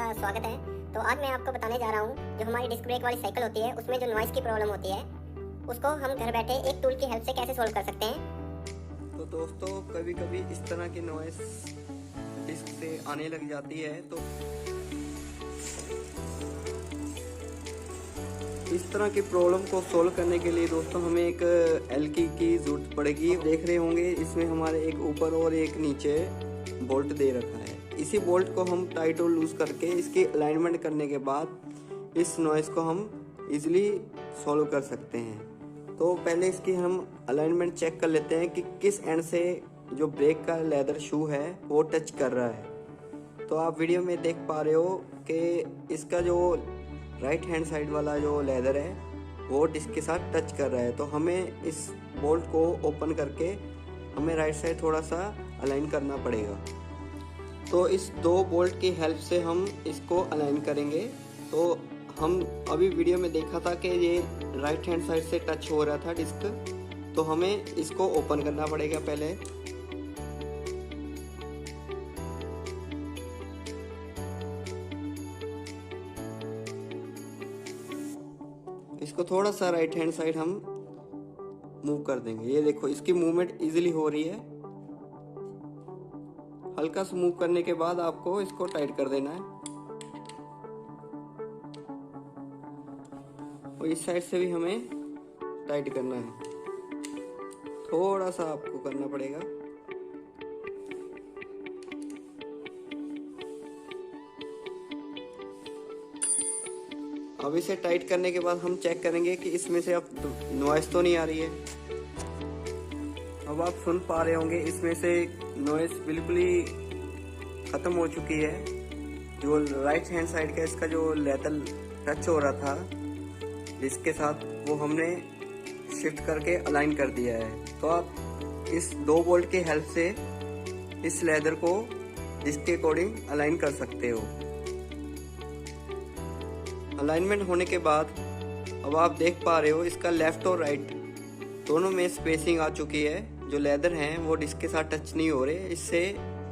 आपका स्वागत है। तो आज मैं आपको बताने जा रहा हूँ जो हमारी डिस्क ब्रेक वाली साइकिल होती है उसमें जो नॉइज़ की प्रॉब्लम होती है उसको हम घर बैठे एक टूल की हेल्प से कैसे सोल्व कर सकते हैं। तो दोस्तों, कभी कभी इस तरह की नॉइस डिस्क से आने लग जाती है। तो इस तरह की प्रॉब्लम को सोल्व करने के लिए दोस्तों हमें एक एलकी की जरूरत पड़ेगी। आप देख रहे होंगे इसमें हमारे एक ऊपर और एक नीचे बोल्ट दे रखा है। इसी बोल्ट को हम टाइट और लूज करके इसकी अलाइनमेंट करने के बाद इस नॉइस को हम इजीली सॉल्व कर सकते हैं। तो पहले इसकी हम अलाइनमेंट चेक कर लेते हैं कि किस एंड से जो ब्रेक का लेदर शू है वो टच कर रहा है। तो आप वीडियो में देख पा रहे हो कि इसका जो राइट हैंड साइड वाला जो लेदर है वो डिस्क के साथ टच कर रहा है। तो हमें इस बोल्ट को ओपन करके हमें राइट साइड थोड़ा सा अलाइन करना पड़ेगा। तो इस दो बोल्ट की हेल्प से हम इसको अलाइन करेंगे। तो हम अभी वीडियो में देखा था कि ये राइट हैंड साइड से टच हो रहा था डिस्क, तो हमें इसको ओपन करना पड़ेगा पहले। इसको थोड़ा सा राइट हैंड साइड हम मूव कर देंगे। ये देखो इसकी मूवमेंट इजीली हो रही है। हल्का सा मूव करने के बाद आपको इसको टाइट कर देना है। और इस साइड से भी हमें टाइट करना है, थोड़ा सा आपको करना पड़ेगा। अब इसे टाइट करने के बाद हम चेक करेंगे कि इसमें से अब नॉइस तो नहीं आ रही है। अब आप सुन पा रहे होंगे इसमें से नॉइस बिल्कुल ही खत्म हो चुकी है। जो राइट हैंड साइड का इसका जो लेदर टच हो रहा था जिसके साथ वो हमने शिफ्ट करके अलाइन कर दिया है। तो आप इस दो बोल्ट की हेल्प से इस लेदर को जिसके अकॉर्डिंग अलाइन कर सकते हो। अलाइनमेंट होने के बाद अब आप देख पा रहे हो इसका लेफ्ट और राइट दोनों में स्पेसिंग आ चुकी है। जो लेदर हैं वो डिस्क के साथ टच नहीं हो रहे। इससे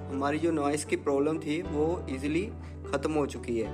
हमारी जो नॉइस की प्रॉब्लम थी वो इजीली खत्म हो चुकी है।